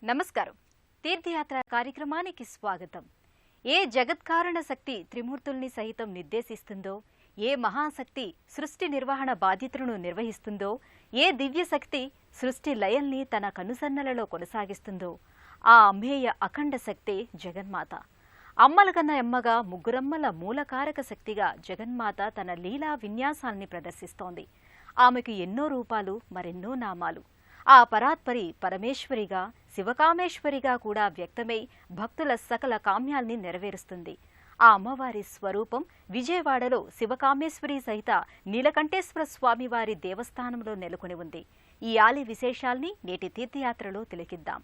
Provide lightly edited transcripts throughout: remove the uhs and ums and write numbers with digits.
నమస్కారం. తీర్థయాత్ర కార్యక్రమానికి స్వాగతం. ఏ జగత్కారణ శక్తి త్రిమూర్తుల్ని సహితం నిర్దేశిస్తుందో, ఏ మహాశక్తి సృష్టి నిర్వహణ బాధ్యతలను నిర్వహిస్తుందో, ఏ దివ్య శక్తి సృష్టి లయల్ని తన కనుసన్నలలో కొనసాగిస్తుందో ఆ అమ్మేయ అఖండ శక్తే జగన్మాత. అమ్మల కన్నా ఎమ్మగా ముగ్గురమ్మల మూలకారక శక్తిగా జగన్మాత తన లీలా విన్యాసాల్ని ప్రదర్శిస్తోంది. ఆమెకు ఎన్నో రూపాలు, మరెన్నో నామాలు. ఆ పరాత్పరి పరమేశ్వరిగా, శివకామేశ్వరిగా కూడా వ్యక్తమై భక్తుల సకల కామ్యాల్ని నెరవేరుస్తుంది. ఆ అమ్మవారి స్వరూపం విజయవాడలో శివకామేశ్వరి సహిత నీలకంఠేశ్వర స్వామివారి దేవస్థానంలో నెలకొని ఉంది. ఈ ఆలయ విశేషాల్ని నేటి తీర్థయాత్రలో తిలకిద్దాం.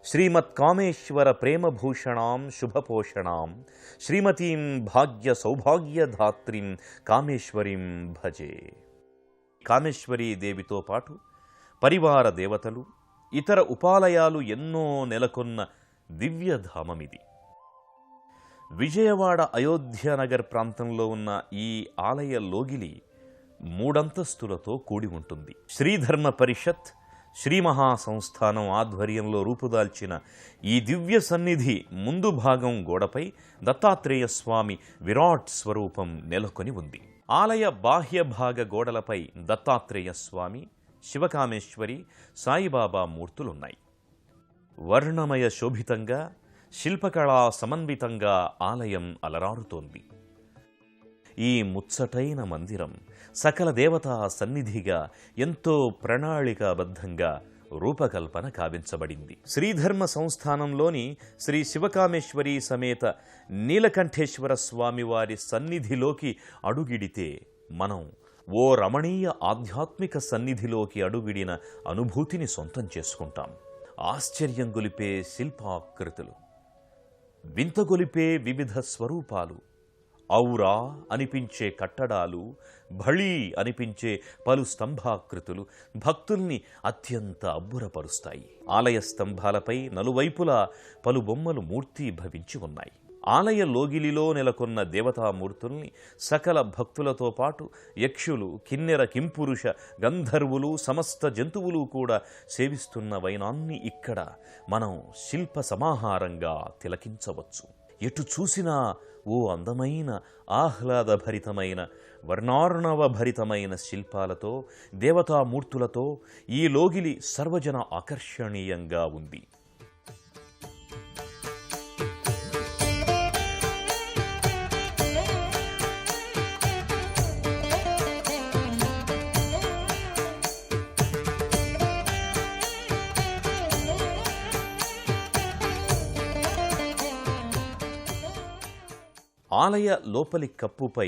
శ్రీమత్కామేశ్వర ప్రేమభూషణాం శుభపోషణాం శ్రీమతీం భాగ్య సౌభాగ్యధాత్రీం కామేశ్వరీం భజే. కామేశ్వరీ దేవితో పాటు పరివార దేవతలు, ఇతర ఉపాలయాలు ఎన్నో నెలకొన్న దివ్యధామమిది. విజయవాడ అయోధ్యనగర్ ప్రాంతంలో ఉన్న ఈ ఆలయ లోగిలి 3 అంతస్తులతో కూడి ఉంటుంది. శ్రీధర్మ పరిషత్, శ్రీ మహాసంస్థానం ఆధ్వర్యంలో రూపుదాల్చిన ఈ దివ్య సన్నిధి ముందు భాగం గోడపై దత్తాత్రేయ స్వామి విరాట్ స్వరూపం నెలకొని ఉంది. ఆలయ బాహ్య భాగ గోడలపై దత్తాత్రేయ స్వామి, శివకామేశ్వరి, సాయిబాబా మూర్తులున్నాయి. వర్ణమయ శోభితంగా, శిల్పకళా సమన్వితంగా ఆలయం అలరారుతోంది. ఈ ముచ్చటైన మందిరం సకల దేవతా సన్నిధిగా ఎంతో ప్రణాళికాబద్ధంగా రూపకల్పన కావించబడింది. శ్రీధర్మ సంస్థానంలోని శ్రీ శివకామేశ్వరి సమేత నీలకంఠేశ్వర స్వామివారి సన్నిధిలోకి అడుగిడితే మనం ఓ రమణీయ ఆధ్యాత్మిక సన్నిధిలోకి అడుగిడిన అనుభూతిని సొంతం చేసుకుంటాం. ఆశ్చర్యం గొలిపే శిల్పాకృతులు, వింతగొలిపే వివిధ స్వరూపాలు, ఔరా అనిపించే కట్టడాలు, భళీ అనిపించే పలు స్తంభాకృతులు భక్తుల్ని అత్యంత అబ్బురపరుస్తాయి. ఆలయ స్తంభాలపై నలువైపులా పలు బొమ్మలు మూర్తీభవించి ఉన్నాయి. ఆలయ లోగిలిలో నెలకొన్న దేవతామూర్తుల్ని సకల భక్తులతో పాటు యక్షులు, కిన్నెర, కింపురుష, గంధర్వులు, సమస్త జంతువులు కూడా సేవిస్తున్న వైనాన్ని ఇక్కడ మనం శిల్ప సమాహారంగా తిలకించవచ్చు. ఎటు చూసినా ఓ అందమైన, ఆహ్లాదభరితమైన, వర్ణార్ణవభరితమైన శిల్పాలతో, దేవతామూర్తులతో ఈ లోగిలి సర్వజన ఆకర్షణీయంగా ఉంది. ఆలయ లోపలి కప్పుపై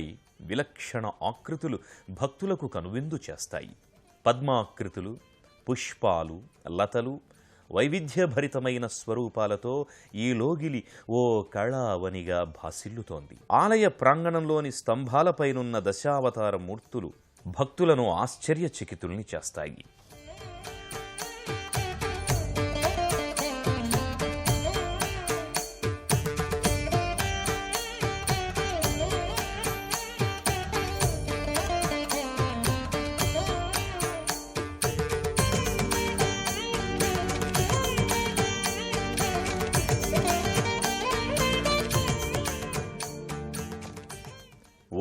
విలక్షణ ఆకృతులు భక్తులకు కనువిందు చేస్తాయి. పద్మాకృతులు, పుష్పాలు, లతలు, వైవిధ్యభరితమైన స్వరూపాలతో ఈ లోగిలి ఓ కళావనిగా భాసిల్లుతోంది. ఆలయ ప్రాంగణంలోని స్తంభాలపైనున్న దశావతార మూర్తులు భక్తులను ఆశ్చర్యచకితుల్ని చేస్తాయి.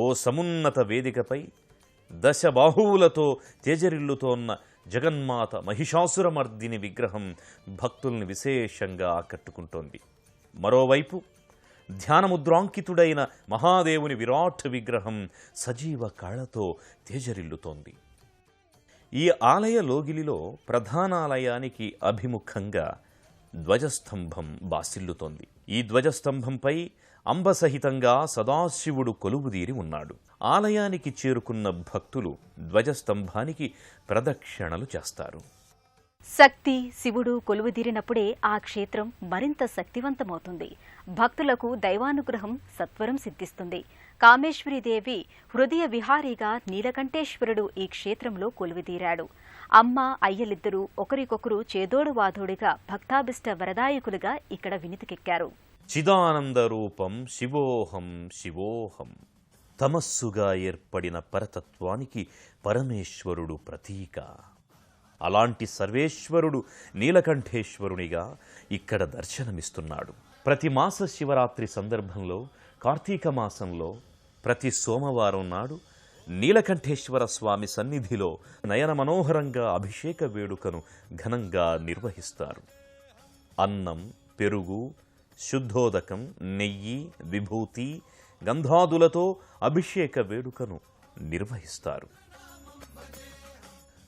ఓ సమున్నత వేదికపై దశబాహువులతో తేజరిల్లుతోన్న జగన్మాత మహిషాసురమర్దిని విగ్రహం భక్తుల్ని విశేషంగా ఆకట్టుకుంటోంది. మరోవైపు ధ్యానముద్రాంకితుడైన మహాదేవుని విరాట్ విగ్రహం సజీవ కళతో తేజరిల్లుతోంది. ఈ ఆలయ లోగిలిలో ప్రధానాలయానికి అభిముఖంగా ధ్వజస్తంభం బాసిల్లుతోంది. ఈ ధ్వజస్తంభంపై అంబసహితంగా సదాశివుడు కొలువుదీరి ఉన్నాడు. ఆలయానికి చేరుకున్న భక్తులు ధ్వజస్తంభానికి ప్రదక్షిణలు చేస్తారు. శక్తి, శివుడు కొలువుదీరినప్పుడే ఆ క్షేత్రం మరింత శక్తివంతమవుతుంది. భక్తులకు దైవానుగ్రహం సత్వరం సిద్ధిస్తుంది. కామేశ్వరీదేవి హృదయ విహారీగా నీలకంఠేశ్వరుడు ఈ క్షేత్రంలో కొలువుదీరాడు. అమ్మ, అయ్యలిద్దరూ ఒకరికొకరు చేదోడు వాదోడుగా భక్తాభిష్ట వరదాయకులుగా ఇక్కడ వినితికెక్కారు. చిదానందరూపం శివోహం శివోహం. తమస్సుగా ఏర్పడిన పరతత్వానికి పరమేశ్వరుడు ప్రతీక. అలాంటి సర్వేశ్వరుడు నీలకంఠేశ్వరునిగా ఇక్కడ దర్శనమిస్తున్నాడు. ప్రతి మాస శివరాత్రి సందర్భంలో కార్తీక మాసంలో ప్రతి సోమవారం నాడు నీలకంఠేశ్వర స్వామి సన్నిధిలో నయన మనోహరంగా అభిషేక వేడుకను ఘనంగా నిర్వహిస్తారు. అన్నం, పెరుగు, శుద్ధోదకం, నెయ్యి, విభూతి, గంధాదులతో అభిషేక వేడుకను నిర్వహిస్తారు.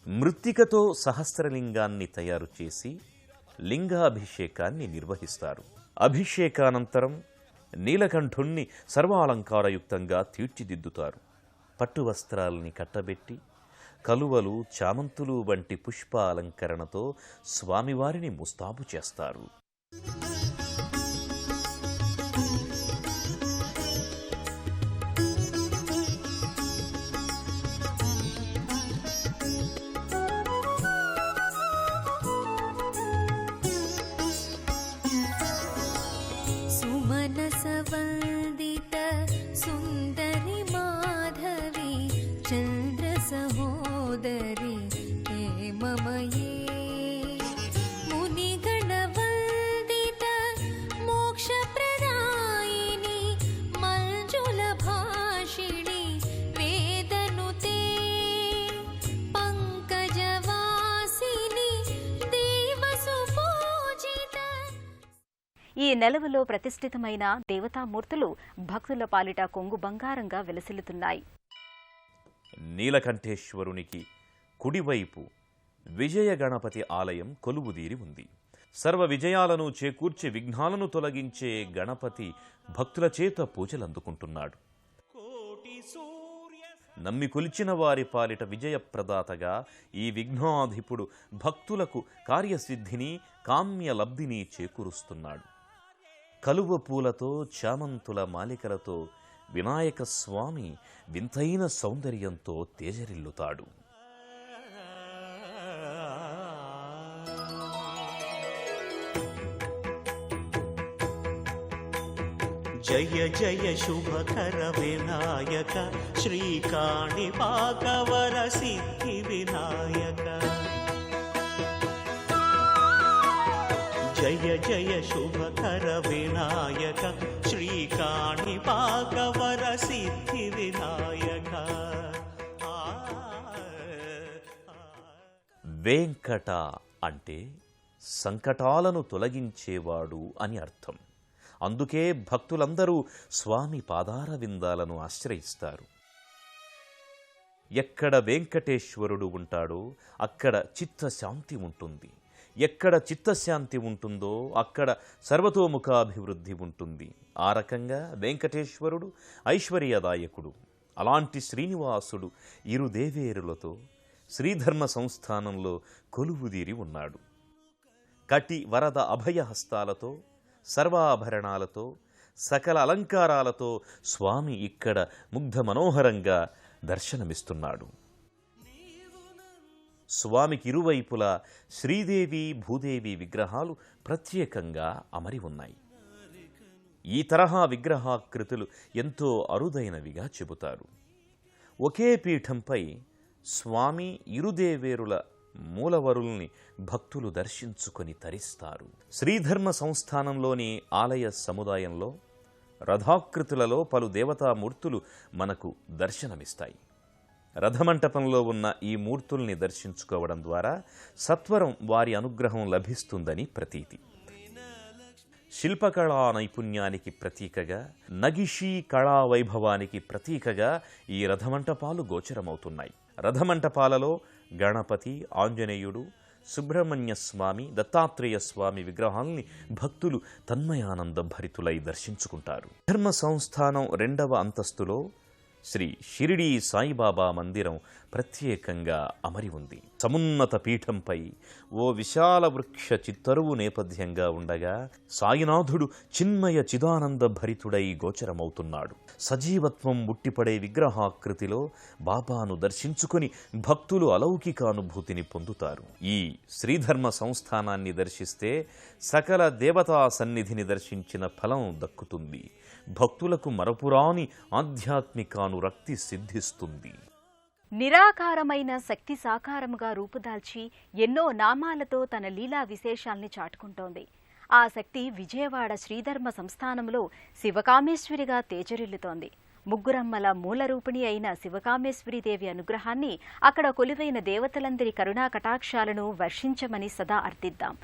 మృత్తికతో సహస్రలింగాన్ని తయారు చేసి లింగాభిషేకాన్ని నిర్వహిస్తారు. అభిషేకానంతరం నీలకంఠుణ్ణి సర్వాలంకారయుక్తంగా తీర్చిదిద్దుతారు. పట్టు వస్త్రాల్ని కట్టబెట్టి కలువలు, చామంతులు వంటి పుష్పాలంకరణతో స్వామివారిని ముస్తాబు చేస్తారు. సుమనసవందిత సుందరి మాధవి చంద్ర సహోదరి హేమమయే మునిగణవందిత మోక్షప్రదాయిని మంజుల భాషిణి వేదనుతే పంకజవాసిని దేవసుపూజిత. ఈ నెలవులో ప్రతిష్ఠితమైన దేవతామూర్తులు భక్తుల పాలిట కొంగు బంగారంగా వెలసిల్లుతున్నాయి. నీలకంఠేశ్వరునికి కుడివైపు విజయ గణపతి ఆలయం కొలువుదీరి ఉంది. సర్వ విజయాలను చేకూర్చి విఘ్నాలను తొలగించే గణపతి భక్తుల చేత పూజలందుకుంటున్నాడు. నమ్మి కొలిచిన వారి పాలిట విజయప్రదాతగా ఈ విఘ్నాధిపుడు భక్తులకు కార్యసిద్ధిని, కామ్య లబ్ధిని చేకూరుస్తున్నాడు. కలువ పూలతో, చామంతుల మాలికలతో వినాయక స్వామి వింతైన సౌందర్యంతో తేజరిల్లుతాడు. జయ జయ శుభకర వినాయక శ్రీకాణిపాకవర సిద్ధి వినాయక. జయ జయ శుభకర వినాయక శ్రీకాణిపాకవర సిద్ధి వినాయక. వెంకట అంటే సంకటాలను తొలగించేవాడు అని అర్థం. అందుకే భక్తులందరూ స్వామి పాదార విందాలను ఆశ్రయిస్తారు. ఎక్కడ వెంకటేశ్వరుడు ఉంటాడో అక్కడ చిత్తశాంతి ఉంటుంది. ఎక్కడ చిత్తశాంతి ఉంటుందో అక్కడ సర్వతోముఖాభివృద్ధి ఉంటుంది. ఆ రకంగా వెంకటేశ్వరుడు ఐశ్వర్యదాయకుడు. అలాంటి శ్రీనివాసుడు ఇరు దేవేరులతో శ్రీధర్మ సంస్థానంలో కొలువుదీరి ఉన్నాడు. కటి వరద అభయహస్తాలతో, సర్వాభరణాలతో, సకల అలంకారాలతో స్వామి ఇక్కడ ముగ్ధ మనోహరంగా దర్శనమిస్తున్నాడు. స్వామికి ఇరువైపులా శ్రీదేవి, భూదేవి విగ్రహాలు ప్రత్యేకంగా అమరి ఉన్నాయి. ఈ తరహా విగ్రహాకృతులు ఎంతో అరుదైనవిగా చెబుతారు. ఒకే పీఠంపై స్వామి, ఇరుదేవేరుల మూలవరుల్ని భక్తులు దర్శించుకొని తరిస్తారు. శ్రీధర్మ సంస్థానంలోని ఆలయ సముదాయంలో రథాకృతులలో పలు దేవతామూర్తులు మనకు దర్శనమిస్తాయి. రథమంటపంలో ఉన్న ఈ మూర్తుల్ని దర్శించుకోవడం ద్వారా సత్వరం వారి అనుగ్రహం లభిస్తుందని ప్రతీతి. శిల్పకళా నైపుణ్యానికి ప్రతీకగా, నగిషీ కళా వైభవానికి ప్రతీకగా ఈ రథమంటపాలు గోచరమవుతున్నాయి. రథమంటపాలలో గణపతి, ఆంజనేయుడు, సుబ్రహ్మణ్య స్వామి, దత్తాత్రేయ స్వామి విగ్రహాల్ని భక్తులు తన్మయానంద భరితులై దర్శించుకుంటారు. ధర్మ సంస్థానం 2వ అంతస్తులో శ్రీ షిరిడీ సాయిబాబా మందిరం ప్రత్యేకంగా అమరి ఉంది. సమున్నత పీఠంపై ఓ విశాల వృక్ష చిత్తరువు నేపథ్యంగా ఉండగా సాయినాథుడు చిన్మయ చిదానంద భరితుడై గోచరమవుతున్నాడు. సజీవత్వం ముట్టిపడే విగ్రహాకృతిలో బాబాను దర్శించుకుని భక్తులు అలౌకికానుభూతిని పొందుతారు. ఈ శ్రీధర్మ సంస్థానాన్ని దర్శిస్తే సకల దేవతా సన్నిధిని దర్శించిన ఫలం దక్కుతుంది. భక్తులకు మరపురాని ఆధ్యాత్మికానురక్తి సిద్ధిస్తుంది. నిరాకారమైన శక్తి సాకారముగా రూపుదాల్చి ఎన్నో నామాలతో తన లీలా విశేషాల్ని చాటుకుంటోంది. ఆ శక్తి విజయవాడ శ్రీధర్మ సంస్థానంలో శివకామేశ్వరిగా తేజరిల్లుతోంది. ముగ్గురమ్మల మూలరూపిణి అయిన శివకామేశ్వరీదేవి అనుగ్రహాన్ని అక్కడ కొలువైన దేవతలందరి కరుణా కటాక్షాలను వర్షించమని సదా అర్థిద్దాం.